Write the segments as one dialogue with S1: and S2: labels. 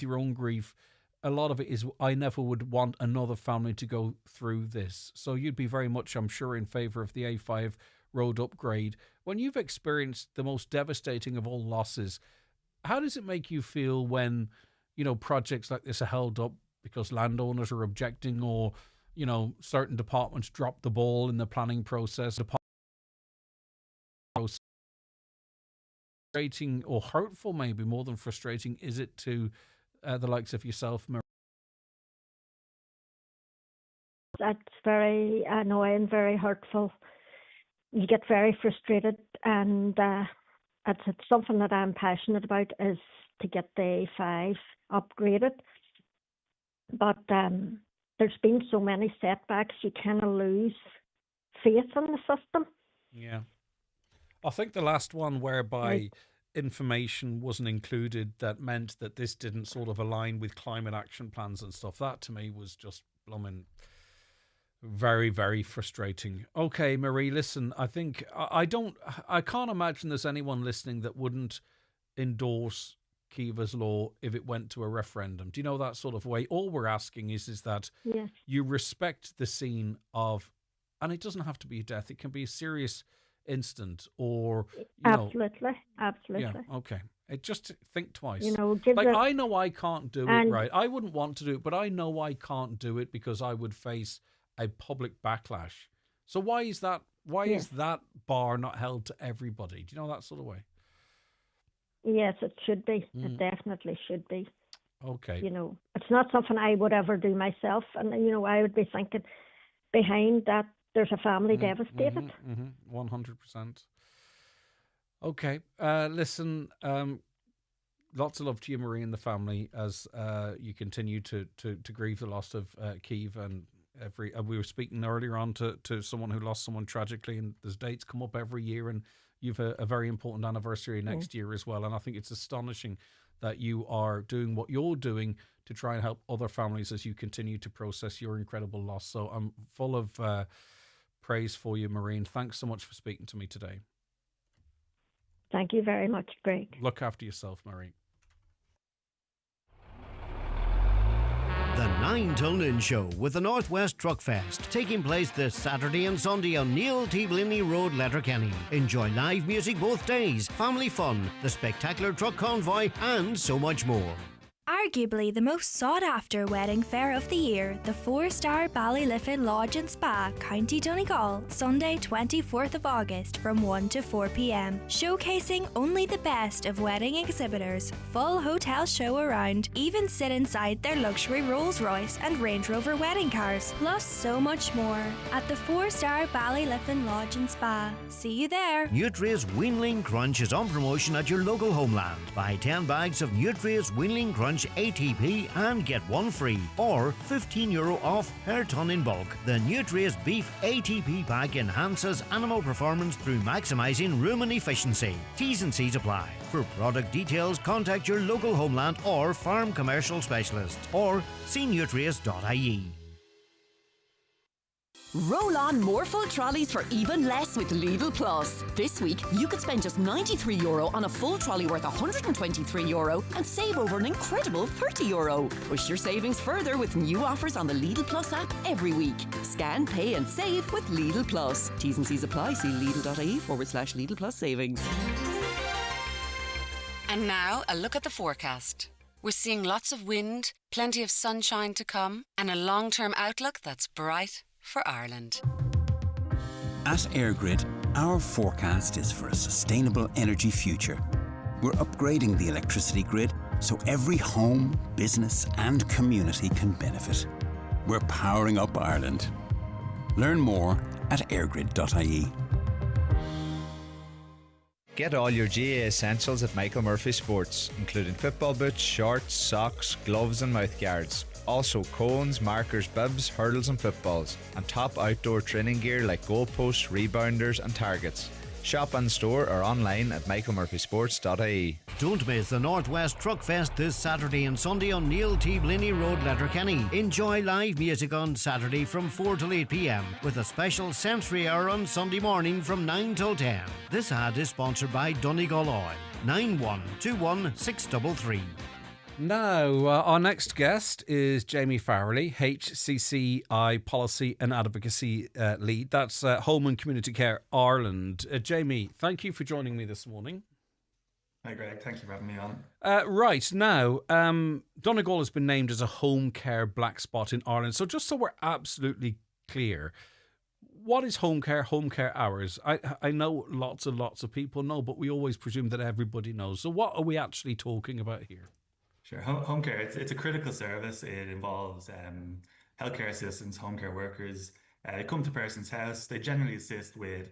S1: your own grief, a lot of it is I never would want another family to go through this. So you'd be very much, I'm sure, in favour of the A5 road upgrade. When you've experienced the most devastating of all losses, how does it make you feel when, projects like this are held up because landowners are objecting, or, certain departments drop the ball in the planning process? Frustrating or hurtful, maybe more than frustrating, is it to the likes of yourself, Marie?
S2: That's very annoying, very hurtful. You get very frustrated, and it's something that I'm passionate about, is to get the A5 upgraded. But there's been so many setbacks, you kind of lose faith in the system.
S1: Yeah. I think the last one whereby information wasn't included that meant that this didn't sort of align with climate action plans and stuff, that to me was just blooming very, very frustrating. Okay, Marie, listen, I think I can't imagine there's anyone listening that wouldn't endorse Kiva's law if it went to a referendum. Do you know that sort of way? All we're asking is that you respect the scene of, and it doesn't have to be death, it can be a serious incident, or
S2: absolutely.
S1: Yeah, okay. Just think twice. I know I can't do it, right? I wouldn't want to do it, but I know I can't do it because I would face a public backlash. So why is that? Why is that bar not held to everybody? Do you know, that sort of way?
S2: Yes, it should be. It definitely should be.
S1: Okay.
S2: It's not something I would ever do myself, and I would be thinking behind that there's a family devastated.
S1: 100%. Okay. Listen, lots of love to you, Marie, and the family as you continue to grieve the loss of Kiev. And we were speaking earlier on to someone who lost someone tragically, and there's dates come up every year, and you've a very important anniversary next year as well. And I think it's astonishing that you are doing what you're doing to try and help other families as you continue to process your incredible loss. So I'm full of praise for you, Maureen. Thanks so much for speaking to me today.
S2: Thank you very much, Greg.
S1: Look after yourself, Maureen.
S3: The 9 till Noon Show with the Northwest Truck Fest, taking place this Saturday and Sunday on Neil T. Blinley Road, Letterkenny. Enjoy live music both days, family fun, the spectacular truck convoy, and so much more.
S4: Arguably the most sought-after wedding fair of the year, the 4-star Ballyliffin Lodge and Spa, County Donegal, Sunday 24th of August from 1 to 4 p.m. Showcasing only the best of wedding exhibitors, full hotel show around, even sit inside their luxury Rolls-Royce and Range Rover wedding cars, plus so much more at the 4-star Ballyliffin Lodge and Spa. See you there.
S3: Nutria's Weanling Crunch is on promotion at your local homeland. Buy 10 bags of Nutria's Weanling Crunch ATP and get one free, or €15 off per tonne in bulk. The Nutria's Beef ATP pack enhances animal performance through maximising rumen efficiency. T's and C's apply. For product details, contact your local homeland or farm commercial specialist, or see nutrias.ie.
S5: Roll on more full trolleys for even less with Lidl Plus. This week, you could spend just €93 on a full trolley worth €123 and save over an incredible €30. Push your savings further with new offers on the Lidl Plus app every week. Scan, pay and save with Lidl Plus. T's and C's apply. See Lidl.ie/Lidl Plus savings.
S6: And now, a look at the forecast. We're seeing lots of wind, plenty of sunshine to come, and a long-term outlook that's bright for Ireland.
S7: At EirGrid, our forecast is for a sustainable energy future. We're upgrading the electricity grid so every home, business and community can benefit. We're powering up Ireland. Learn more at eirgrid.ie.
S8: Get all your GA essentials at Michael Murphy Sports, including football boots, shorts, socks, gloves and mouthguards. Also cones, markers, bibs, hurdles and footballs. And top outdoor training gear like goalposts, rebounders and targets. Shop in store or online at michaelmurphysports.ie.
S3: Don't miss the Northwest Truck Fest this Saturday and Sunday on Neil T. Blinley Road, Letterkenny. Enjoy live music on Saturday from 4 till 8 p.m. with a special sensory hour on Sunday morning from 9 till 10. This ad is sponsored by Donegal Oil. 9121633.
S1: Now, our next guest is Jamie Farrelly, HCCI Policy and Advocacy Lead. That's Home and Community Care Ireland. Jamie, thank you for joining me this morning.
S9: Hi, Greg. Thank you for having me on.
S1: Right, now, Donegal has been named as a home care black spot in Ireland. So just so we're absolutely clear, what is home care hours? I know lots and lots of people know, but we always presume that everybody knows. So what are we actually talking about here?
S9: Sure. Home care, it's a critical service. It involves healthcare assistants, home care workers. They come to a person's house. They generally assist with,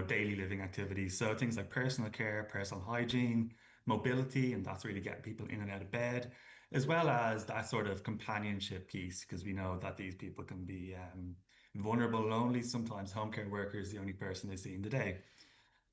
S9: daily living activities. So things like personal care, personal hygiene, mobility, and that's really getting people in and out of bed, as well as that sort of companionship piece, because we know that these people can be vulnerable, lonely. Sometimes home care worker is the only person they see in the day.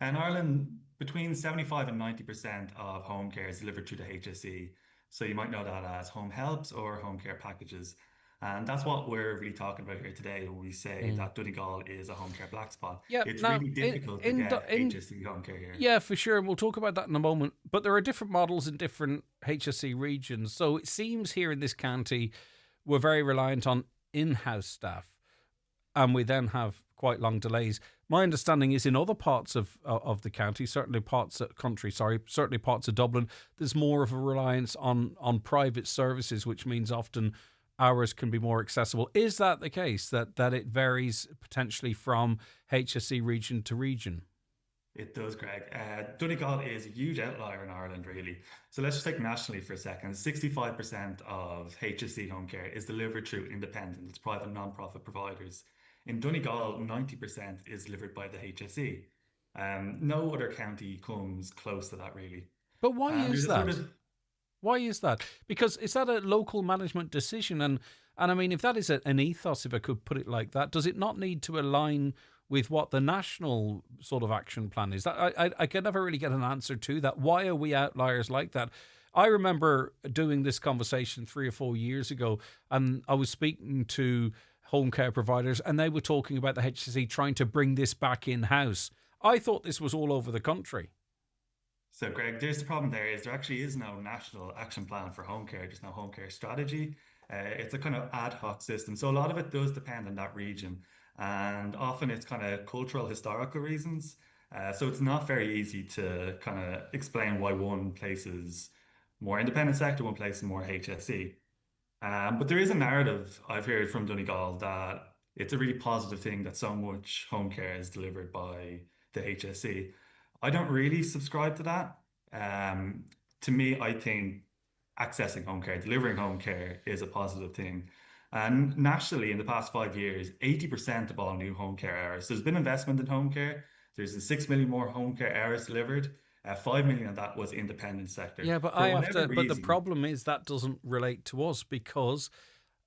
S9: In Ireland, between 75 and 90% of home care is delivered through the HSE. So you might know that as home helps or home care packages. And that's what we're really talking about here today when we say that Donegal is a home care black spot.
S1: Yeah,
S9: it's
S1: now,
S9: really difficult to get HSE home care here.
S1: Yeah, for sure. And we'll talk about that in a moment. But there are different models in different HSE regions. So it seems here in this county, we're very reliant on in-house staff. And we then have quite long delays. My understanding is in other parts of the county, certainly parts of Dublin, there's more of a reliance on private services, which means often hours can be more accessible. Is that the case, that it varies potentially from HSE region to region?
S9: It does, Greg. Donegal is a huge outlier in Ireland, really. So let's just take nationally for a second. 65% of HSE home care is delivered through independent, it's private non-profit providers. In Donegal, 90% is delivered by the HSE. No other county comes close to that, really.
S1: But why is that? Why is that? Because is that a local management decision? And I mean, if that is an ethos, if I could put it like that, does it not need to align with what the national sort of action plan is? That I can never really get an answer to that. Why are we outliers like that? I remember doing this conversation 3 or 4 years ago, and I was speaking to home care providers, and they were talking about the HSE trying to bring this back in-house. I thought this was all over the country.
S9: So, Greg, there's the problem there actually is no national action plan for home care. There's no home care strategy. It's a kind of ad hoc system. So a lot of it does depend on that region. And often it's kind of cultural, historical reasons. So it's not very easy to kind of explain why one place is more independent sector, one place is more HSE. But there is a narrative I've heard from Donegal that it's a really positive thing that so much home care is delivered by the HSE. I don't really subscribe to that. To me, I think accessing home care, delivering home care is a positive thing. And nationally, in the past 5 years, 80% of all new home care hours, there's been investment in home care. There's 6 million more home care hours delivered. 5 million of that was independent sector.
S1: Yeah, but but the problem is that doesn't relate to us because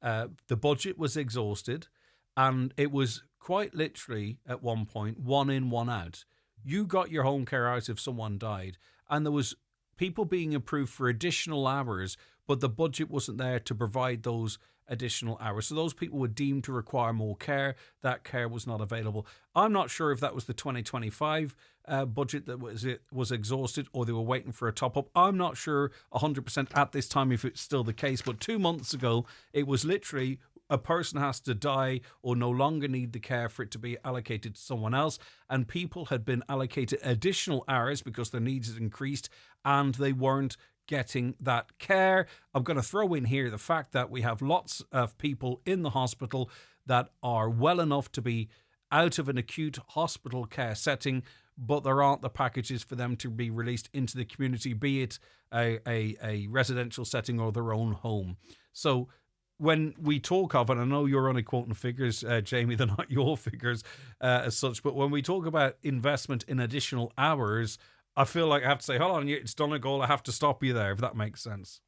S1: the budget was exhausted, and it was quite literally at one point 1 in, 1 out. You got your home care out if someone died, and there was people being approved for additional hours, but the budget wasn't there to provide those additional hours. So those people were deemed to require more care. That care was not available. I'm not sure if that was the 2025 budget that was exhausted, or they were waiting for a top up. I'm not sure 100% at this time if it's still the case, but 2 months ago, it was literally a person has to die or no longer need the care for it to be allocated to someone else. And people had been allocated additional hours because their needs had increased and they weren't getting that care. I'm going to throw in here the fact that we have lots of people in the hospital that are well enough to be out of an acute hospital care setting, but there aren't the packages for them to be released into the community, be it a residential setting or their own home. So when we talk of, and I know you're only quoting figures, Jamie, they're not your figures as such, but when we talk about investment in additional hours, I feel like I have to say, hold on, it's Donegal, I have to stop you there, if that makes sense.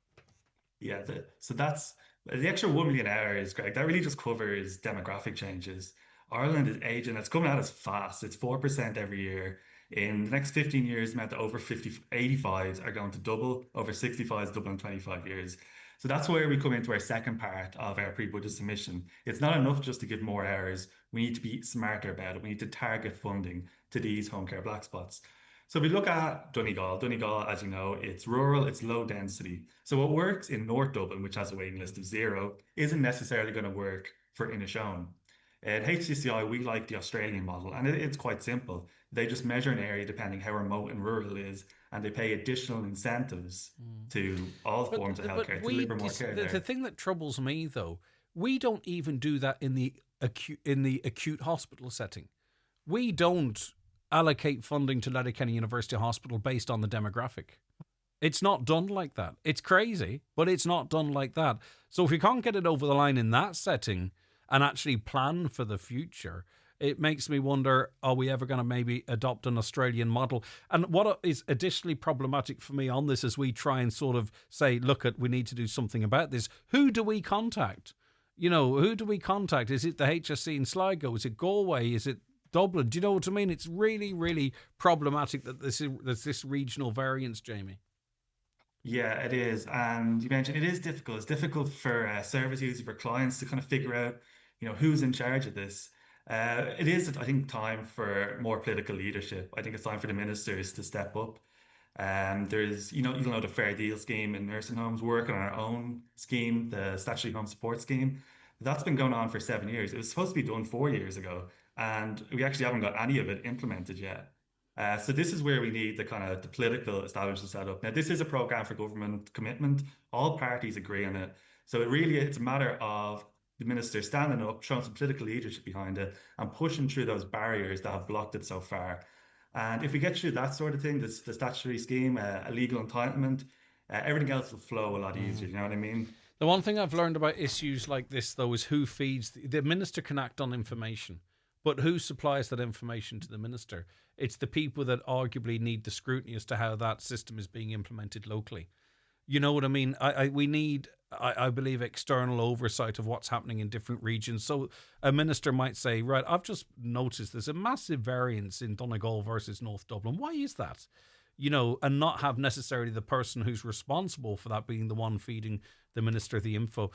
S9: Yeah, so that's the extra 1 million hours, Greg. That really just covers demographic changes. Ireland is aging, it's coming at us fast. It's 4% every year. In the next 15 years, the amount of over 85s are going to double, over 65s double in 25 years. So that's where we come into our second part of our pre-budget submission. It's not enough just to give more hours. We need to be smarter about it. We need to target funding to these home care black spots. So we look at Donegal. Donegal, as you know, it's rural, it's low density. So what works in North Dublin, which has a waiting list of 0, isn't necessarily going to work for Inishowen. At HCCI, we like the Australian model, and it's quite simple. They just measure an area depending how remote and rural it is, and they pay additional incentives to all forms of healthcare to deliver more care
S1: the
S9: there.
S1: thing that troubles me, though, we don't even do that in the acute hospital setting. We don't allocate funding to Letterkenny University Hospital based on the demographic. It's not done like that. It's crazy, but it's not done like that. So if we can't get it over the line in that setting and actually plan for the future, it makes me wonder, are we ever going to maybe adopt an Australian model? And what is additionally problematic for me on this as we try and sort of say, look, we need to do something about this. Who do we contact? Who do we contact? Is it the HSC in Sligo? Is it Galway? Is it Dublin? Do you know what I mean? It's really, really problematic that there's this regional variance, Jamie.
S9: Yeah, it is. And you mentioned it is difficult. It's difficult for service users, for clients to kind of figure out, who's in charge of this. It is, I think, time for more political leadership. I think it's time for the ministers to step up. There's, the Fair Deal scheme in nursing homes, working on our own scheme, the Statutory Home Support Scheme. That's been going on for 7 years. It was supposed to be done 4 years ago, and we actually haven't got any of it implemented yet. So this is where we need the political establishment set up. Now, this is a programme for government commitment. All parties agree on it. So it's a matter of the minister standing up, showing some political leadership behind it, and pushing through those barriers that have blocked it so far. And if we get through that sort of thing, the statutory scheme, a legal entitlement, everything else will flow a lot easier. You know what I mean?
S1: The one thing I've learned about issues like this, though, is who feeds. The minister can act on information, but who supplies that information to the minister? It's the people that arguably need the scrutiny as to how that system is being implemented locally. You know what I mean? We need, I believe, external oversight of what's happening in different regions. So a minister might say, right, I've just noticed there's a massive variance in Donegal versus North Dublin. Why is that? And not have necessarily the person who's responsible for that being the one feeding the minister the info.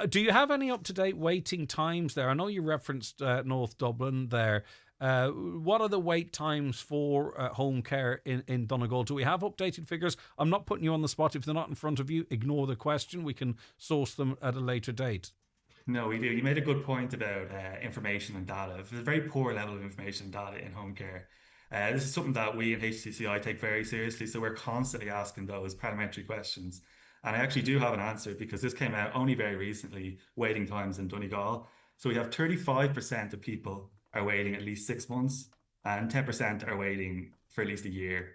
S1: Do you have any up-to-date waiting times there? I know you referenced North Dublin there. What are the wait times for home care in Donegal? Do we have updated figures? I'm not putting you on the spot. If they're not in front of you, ignore the question. We can source them at a later date.
S9: No, we do. You made a good point about information and data. There's a very poor level of information and data in home care. This is something that we in HCCI take very seriously, so we're constantly asking those parliamentary questions. And I actually do have an answer because this came out only very recently, waiting times in Donegal. So we have 35% of people are waiting at least 6 months, and 10% are waiting for at least a year.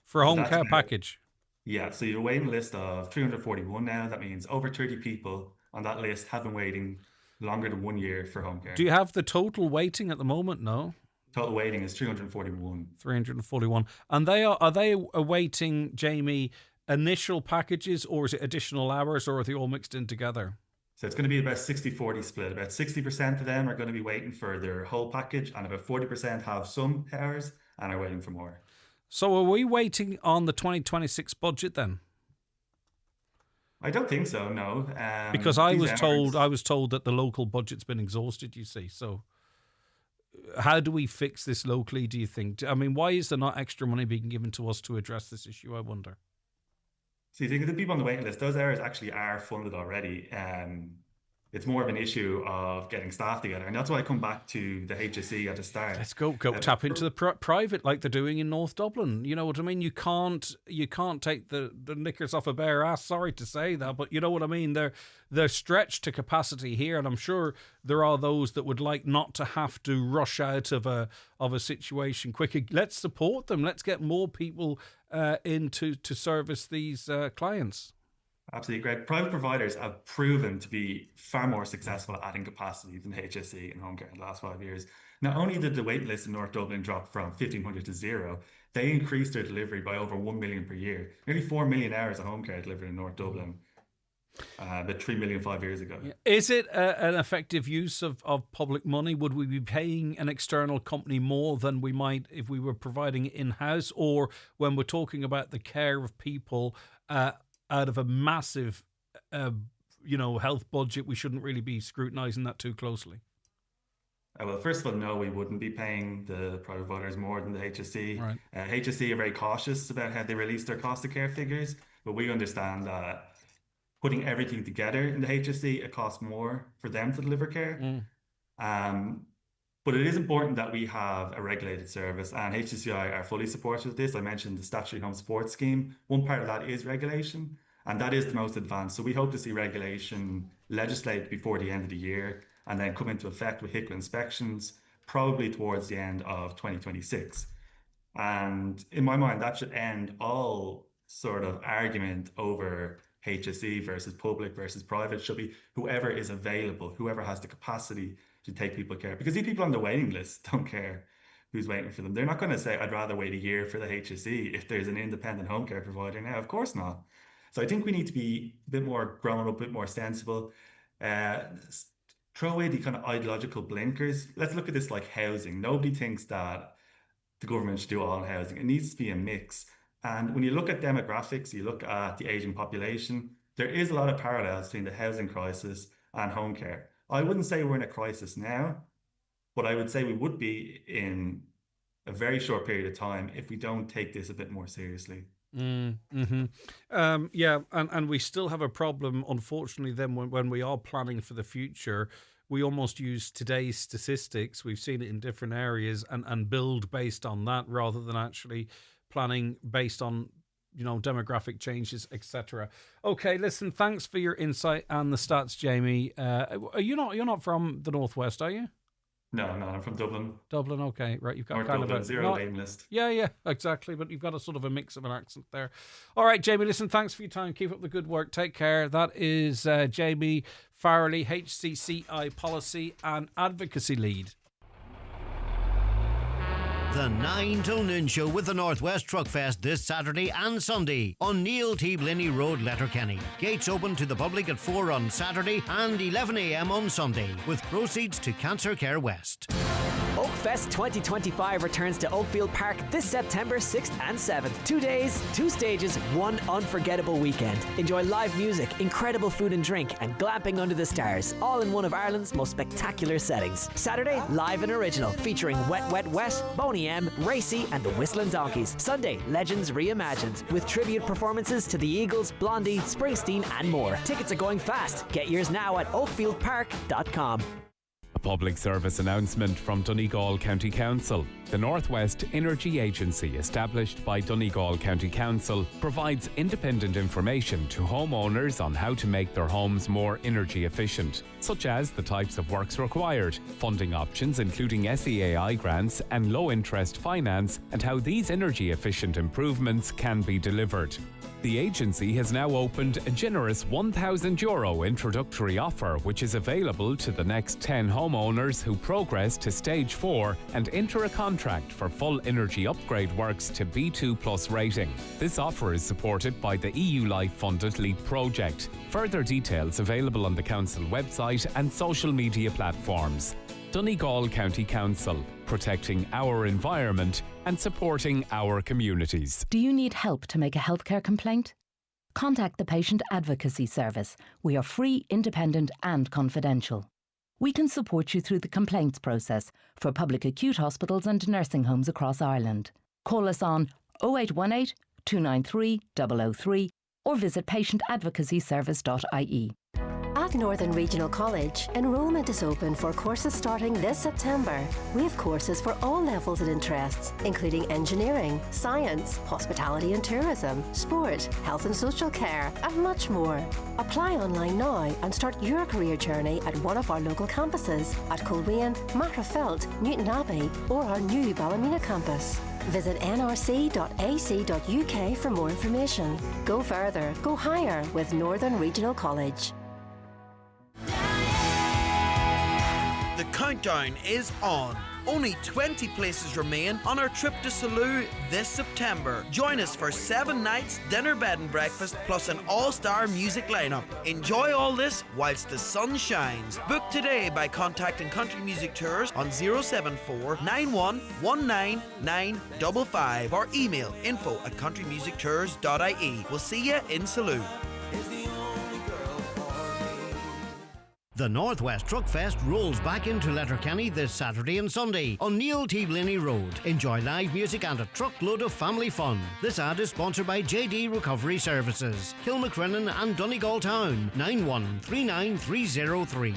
S1: For a home care package?
S9: Yeah, so you're waiting a list of 341 now. That means over 30 people on that list have been waiting longer than 1 year for home care.
S1: Do you have the total waiting at the moment? No.
S9: Total waiting is 341.
S1: 341. And are they awaiting, Jamie, initial packages, or is it additional hours, or are they all mixed in together?
S9: So it's going to be about 60-40 split. About 60% of them are going to be waiting for their whole package, and about 40% have some hours and are waiting for more.
S1: So are we waiting on the 2026 budget then?
S9: I don't think so, no.
S1: Because I was told that the local budget's been exhausted, you see. So how do we fix this locally, do you think? I mean, why is there not extra money being given to us to address this issue, I wonder?
S9: So you think the people on the waiting list, those areas actually are funded already. It's more of an issue of getting staff together. And that's why I come back to the HSE at the start.
S1: Let's go tap into the private like they're doing in North Dublin. You know what I mean? You can't take the knickers off a bare ass. Sorry to say that, but you know what I mean? They're stretched to capacity here, and I'm sure there are those that would like not to have to rush out of a situation quicker. Let's support them. Let's get more people in to service these clients.
S9: Absolutely, Greg. Private providers have proven to be far more successful at adding capacity than HSE and home care in the last 5 years. Not only did the wait list in North Dublin drop from 1,500 to 0, they increased their delivery by over 1 million per year. Nearly 4 million hours of home care delivered in North Dublin, about 3 million 5 years ago.
S1: Is it an effective use of public money? Would we be paying an external company more than we might if we were providing it in-house? Or when we're talking about the care of people out of a massive, health budget, we shouldn't really be scrutinising that too closely?
S9: Well, first of all, no, we wouldn't be paying the private providers more than the HSE.
S1: Right.
S9: HSE are very cautious about how they release their cost of care figures, but we understand that putting everything together in the HSE, it costs more for them to deliver care. But it is important that we have a regulated service, and HCCI are fully supportive of this. I mentioned the Statutory Home Support Scheme. One part of that is regulation, and that is the most advanced. So we hope to see regulation legislated before the end of the year and then come into effect with HICWA inspections, probably towards the end of 2026. And in my mind, that should end all sort of argument over HSE versus public versus private. Should be whoever is available, whoever has the capacity to take people care. Because these people on the waiting list don't care who's waiting for them. They're not going to say, I'd rather wait a year for the HSE if there's an independent home care provider now. Of course not. So I think we need to be a bit more grown up, a bit more sensible. Throw away the kind of ideological blinkers. Let's look at this like housing. Nobody thinks that the government should do all housing. It needs to be a mix. And when you look at demographics, you look at the aging population, there is a lot of parallels between the housing crisis and home care. I wouldn't say we're in a crisis now, but I would say we would be in a very short period of time if we don't take this a bit more seriously.
S1: And we still have a problem, unfortunately, then when we are planning for the future, we almost use today's statistics, we've seen it in different areas, and build based on that rather than actually planning based on, you know, demographic changes, etc. Okay, listen, thanks for your insight and the stats, Jamie. You're not from the Northwest, are you?
S9: No, I'm from Dublin.
S1: Dublin, okay, right. You've got
S9: North
S1: kind
S9: Dublin,
S1: of a
S9: zero name list.
S1: Yeah, exactly. But you've got a sort of a mix of an accent there. All right, Jamie. Listen, thanks for your time. Keep up the good work. Take care. That is Jamie Farrelly, HCCI Policy and Advocacy Lead.
S3: The 9 till noon show with the Northwest Truck Fest this Saturday and Sunday on Neil T. Blinny Road, Letterkenny. Gates open to the public at 4 on Saturday and 11 a.m. on Sunday, with proceeds to Cancer Care West.
S10: Oakfest 2025 returns to Oakfield Park this September 6th and 7th. 2 days, 2 stages, 1 unforgettable weekend. Enjoy live music, incredible food and drink, and glamping under the stars, all in one of Ireland's most spectacular settings. Saturday, live and original, featuring Wet Wet Wet, Boney M, Racy, and the Whistling Donkeys. Sunday, Legends Reimagined, with tribute performances to the Eagles, Blondie, Springsteen, and more. Tickets are going fast. Get yours now at oakfieldpark.com.
S11: A public service announcement from Donegal County Council. The Northwest Energy Agency, established by Donegal County Council, provides independent information to homeowners on how to make their homes more energy efficient, such as the types of works required, funding options including SEAI grants and low-interest finance, and how these energy-efficient improvements can be delivered. The agency has now opened a generous €1,000 introductory offer, which is available to the next 10 homeowners who progress to Stage 4 and enter a contract for full energy upgrade works to B2+ rating. This offer is supported by the EU Life funded LEAP project. Further details available on the Council website and social media platforms. Donegal County Council, protecting our environment and supporting our communities.
S12: Do you need help to make a healthcare complaint? Contact the Patient Advocacy Service. We are free, independent and confidential. We can support you through the complaints process for public acute hospitals and nursing homes across Ireland. Call us on 0818 293 003 or visit patientadvocacyservice.ie.
S13: At Northern Regional College, enrolment is open for courses starting this September. We have courses for all levels and interests, including engineering, science, hospitality and tourism, sport, health and social care, and much more. Apply online now and start your career journey at one of our local campuses at Coleraine, Magherafelt, Newton Abbey, or our new Ballymena campus. Visit nrc.ac.uk for more information. Go further, go higher with Northern Regional College.
S14: The countdown is on. Only 20 places remain on our trip to Salou this September. Join us for 7 nights, dinner, bed and breakfast, plus an all-star music lineup. Enjoy all this whilst the sun shines. Book today by contacting Country Music Tours on 074 91 19 955 or email info@countrymusictours.ie. We'll see you in Salou.
S3: The Northwest Truck Fest rolls back into Letterkenny this Saturday and Sunday on Neil T. Blaney Road. Enjoy live music and a truckload of family fun. This ad is sponsored by JD Recovery Services, Kilmacrennan and Donegal Town, 9139303.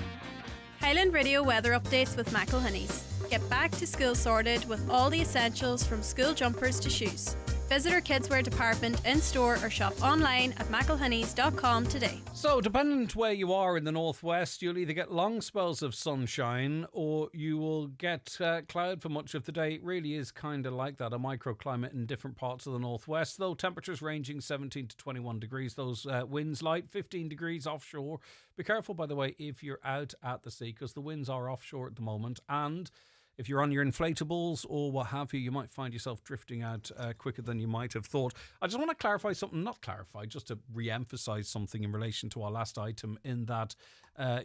S15: Highland Radio weather updates with McElhinney's. Get back to school sorted with all the essentials from school jumpers to shoes. Visit our kidswear department in store or shop online at mcelhoney's.com today.
S1: So, depending where you are in the northwest, you'll either get long spells of sunshine or you will get cloud for much of the day. It really is kind of like that, a microclimate in different parts of the northwest, though temperatures ranging 17 to 21 degrees. Those winds light, 15 degrees offshore. Be careful, by the way, if you're out at the sea, because the winds are offshore at the moment, and if you're on your inflatables or what have you, you might find yourself drifting out quicker than you might have thought. I just want to clarify something, not clarify, just to re-emphasize something in relation to our last item, in that, I'm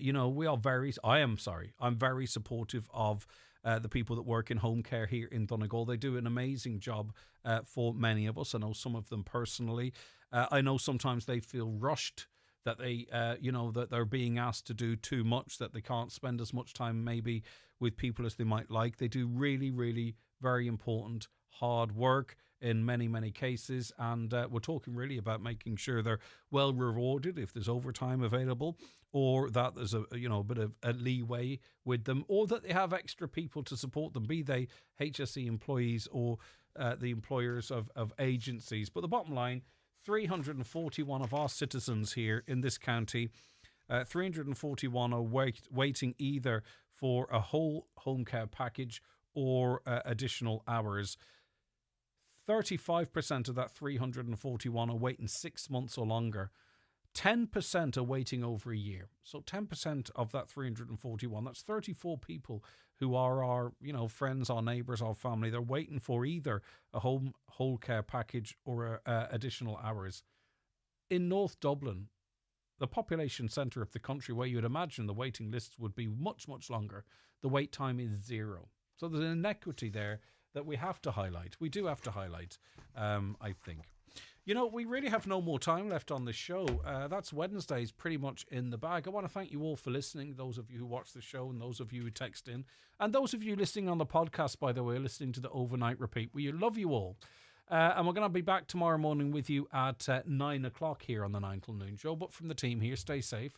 S1: very supportive of the people that work in home care here in Donegal. They do an amazing job for many of us. I know some of them personally. I know sometimes they feel rushed, that they, that they're being asked to do too much, that they can't spend as much time maybe with people as they might like. They do really, really very important hard work in many, many cases. And we're talking really about making sure they're well rewarded if there's overtime available, or that there's a bit of a leeway with them, or that they have extra people to support them, be they HSE employees or the employers of agencies. But the bottom line, 341 of our citizens here in this county, 341 are waiting either for a whole home care package or additional hours. 35% of that 341 are waiting 6 months or longer. 10% are waiting over a year. So 10% of that 341, that's 34 people who are our, friends, our neighbours, our family. They're waiting for either a whole care package or additional hours. In North Dublin, the population centre of the country, where you would imagine the waiting lists would be much, much longer, the wait time is 0. So there's an inequity there that we have to highlight. We do have to highlight, I think. We really have no more time left on this show. That's Wednesdays pretty much in the bag. I want to thank you all for listening, those of you who watch the show and those of you who text in, and those of you listening on the podcast, by the way, listening to the overnight repeat. We love you all. And we're going to be back tomorrow morning with you at 9 o'clock here on the 9 till noon show. But from the team here, stay safe,